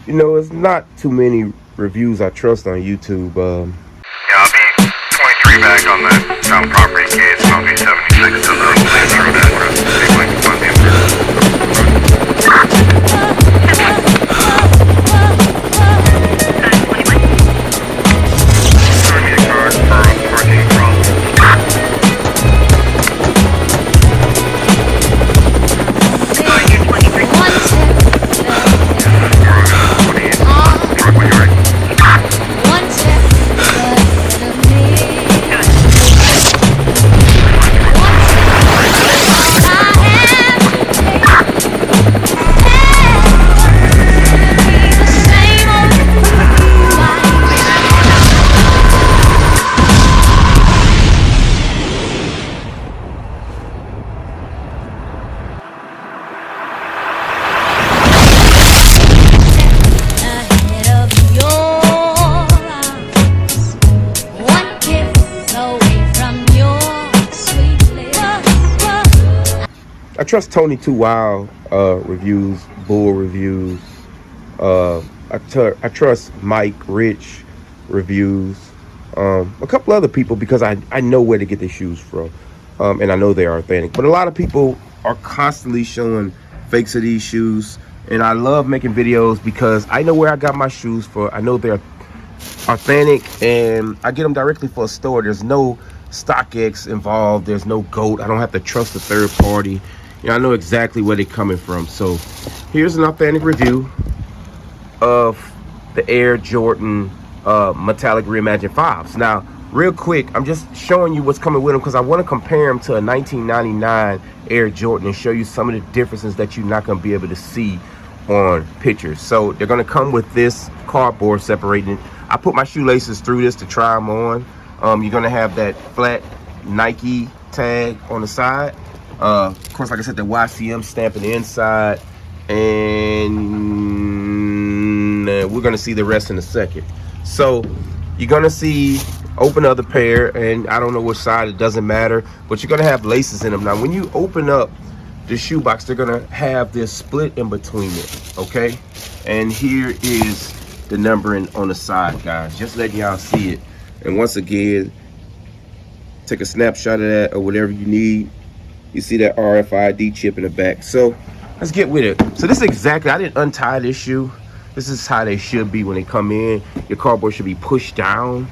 You know, it's not too many reviews I trust on YouTube. Yeah, I'll be 23 back on the town property case, and I'll be 76 on the police through that for big like fund I trust Tony Two Wild reviews, Bull reviews. I trust Mike Rich reviews. A couple other people because I know where to get their shoes from, and I know they are authentic. But a lot of people are constantly showing fakes of these shoes, and I love making videos because I know where I got my shoes for. I know they're authentic, and I get them directly for a store. There's no StockX involved. There's no GOAT. I don't have to trust a third party. You know, I know exactly where they're coming from. So here's an authentic review of the Air Jordan metallic Reimagine 5s. Now, real quick, I'm just showing you what's coming with them because I want to compare them to a 1999 Air Jordan and show you some of the differences that you're not going to be able to see on pictures. So they're going to come with this cardboard separating. I put my shoelaces through this to try them on. You're going to have that flat Nike tag on the side. Of course, like I said, the YCM stamp on the inside, and we're gonna see the rest in a second. So you're gonna see open other pair, and I don't know which side, it doesn't matter, but you're gonna have laces in them. Now when you open up the shoebox, they're gonna have this split in between it, okay? And here is the numbering on the side, guys, just letting y'all see it. And once again, take a snapshot of that or whatever you need. You see that RFID chip in the back. So let's get with it. So this is exactly, I didn't untie this shoe. This is how they should be when they come in. Your cardboard should be pushed down.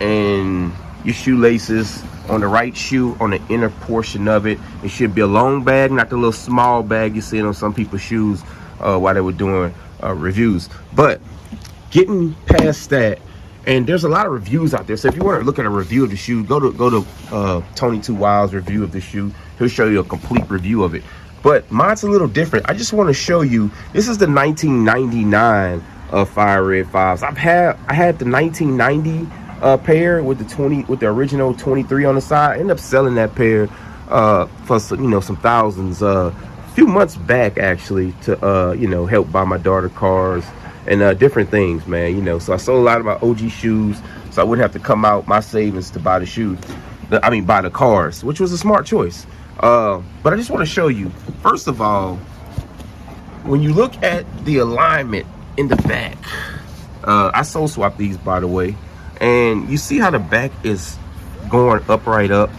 And your shoelaces on the right shoe, on the inner portion of it, it should be a long bag, not the little small bag you see on some people's shoes while they were doing reviews. But getting past that, and there's a lot of reviews out there. So if you want to look at a review of the shoe, go to Tony Two Wild's review of the shoe. He'll show you a complete review of it. But mine's a little different. I just want to show you. This is the 1999 Fire Red 5s. I had the 1990 pair with the original 23 on the side. I ended up selling that pair for some thousands. A few months back actually to help buy my daughter cars and different things, man. So I sold a lot of my OG shoes, so I wouldn't have to come out my savings to buy the shoes. Buy the cars, which was a smart choice. But I just want to show you, first of all, when you look at the alignment in the back, I soul swapped these, by the way, and you see how the back is going upright up.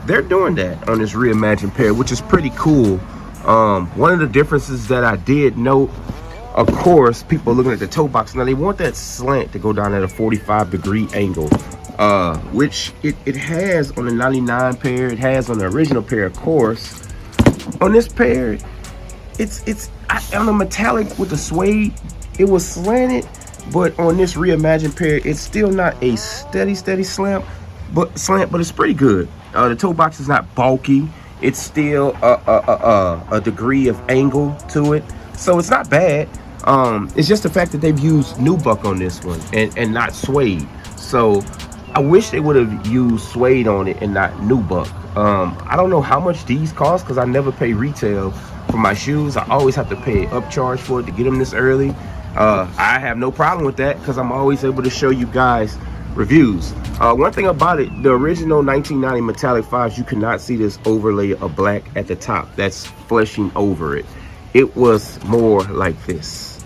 They're doing that on this Reimagine pair, which is pretty cool. One of the differences that I did note, of course, people looking at the toe box, now they want that slant to go down at a 45-degree angle, which it has on the 99 pair, it has on the original pair, of course. On this pair, it's on the metallic with the suede, it was slanted, but on this Reimagine pair, it's still not a steady slant, but it's pretty good. The toe box is not bulky. It's still a degree of angle to it, so it's not bad. It's just the fact that they've used nubuck on this one and not suede. So I wish they would have used suede on it and not nubuck. I don't know how much these cost because I never pay retail for my shoes. I always have to pay an upcharge for it to get them this early. I have no problem with that because I'm always able to show you guys reviews. One thing about it, the original 1990 metallic 5s, you cannot see this overlay of black at the top that's fleshing over it. It was more like this.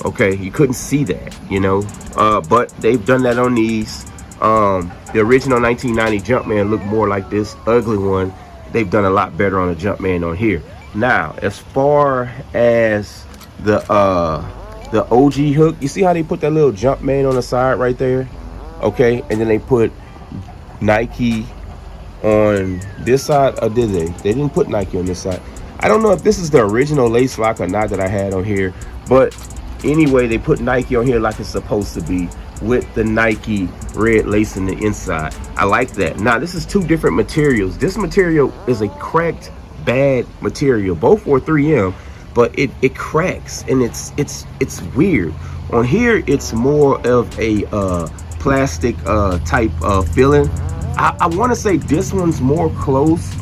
Okay, you couldn't see that, you know. But they've done that on these. The original 1990 Jumpman looked more like this ugly one. They've done a lot better on the Jumpman on here. Now, as far as the OG hook, you see how they put that little Jumpman on the side right there? Okay, and then they put Nike on this side, or did they? They didn't put Nike on this side. I don't know if this is the original lace lock or not that I had on here, but anyway, they put Nike on here like it's supposed to be, with the Nike red lace in the inside. I like that. Now, this is two different materials. This material is a cracked, bad material. Both were 3M, but it cracks, and it's weird. On here, it's more of a plastic type feeling. I want to say this one's more close,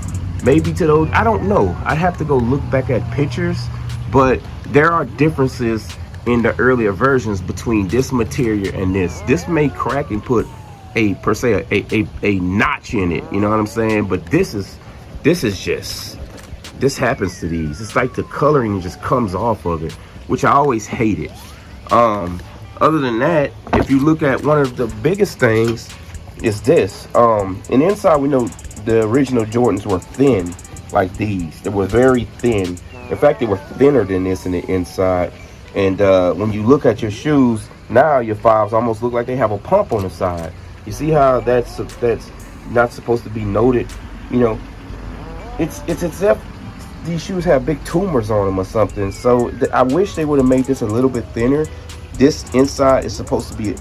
maybe to those. I don't know. I'd have to go look back at pictures, but there are differences in the earlier versions between this material and this. This may crack and put a per se a notch in it. You know what I'm saying? But this is just, this happens to these. It's like the coloring just comes off of it, which I always hated. Other than that, if you look at one of the biggest things is this. In the inside, we know the original Jordans were thin like these. They were very thin. In fact, they were thinner than this in the inside. And when you look at your shoes now, your 5s almost look like they have a pump on the side. You see how that's not supposed to be noted? You know, it's as if these shoes have big tumors on them or something. So I wish they would have made this a little bit thinner. This inside is supposed to be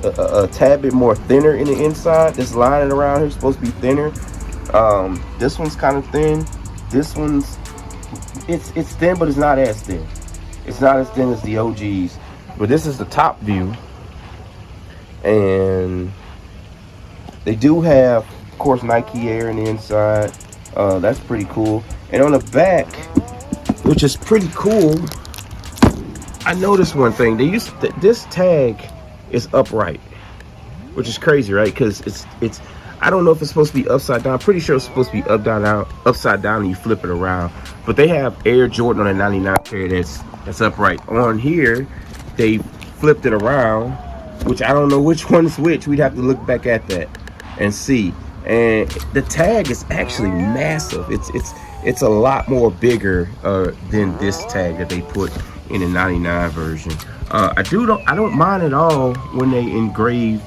a tad bit more thinner in the inside. This lining around here is supposed to be thinner. This one's kind of thin. This one's it's thin, but it's not as thin. It's not as thin as the OGs. But this is the top view, and they do have, of course, Nike Air in the inside. That's pretty cool. And on the back, which is pretty cool, I noticed one thing. They used this tag is upright, which is crazy, right? Because it's I don't know if it's supposed to be upside down. I'm pretty sure it's supposed to be upside down, and you flip it around. But they have Air Jordan on a 99 pair that's upright. On here, they flipped it around, which I don't know which one is which. We'd have to look back at that and see. And the tag is actually massive. It's a lot more bigger than this tag that they put in the 99 version. I don't mind at all when they engrave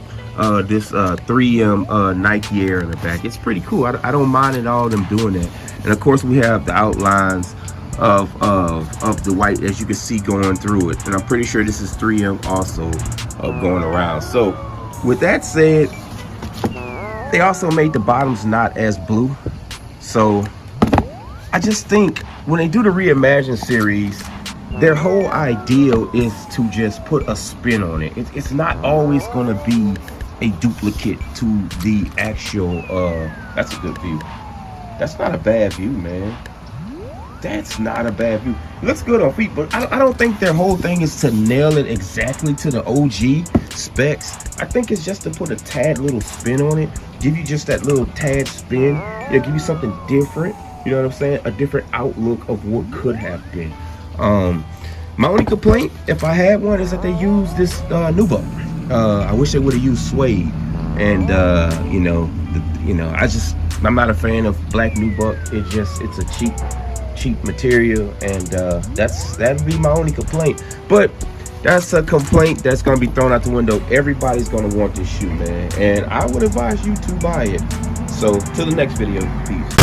this 3M Nike Air in the back. It's pretty cool. I don't mind at all them doing that. And of course, we have the outlines of the white, as you can see, going through it. And I'm pretty sure this is 3M also going around. So with that said, they also made the bottoms not as blue. So I just think when they do the Reimagine series, their whole ideal is to just put a spin on it. It's not always going to be a duplicate to the actual that's a good view. That's not a bad view, man. That's not a bad view. It looks good on feet, but I don't think their whole thing is to nail it exactly to the OG specs. I think it's just to put a tad little spin on it, give you just that little tad spin, give you something different. You know what I'm saying? A different outlook of what could have been. My only complaint, if I had one, is that they use this nubuck. I wish they would have used suede. And I'm not a fan of black nubuck. It's a cheap material, and that'd be my only complaint. But that's a complaint that's gonna be thrown out the window. Everybody's gonna want this shoe, man, and I would advise you to buy it. So till the next video, peace.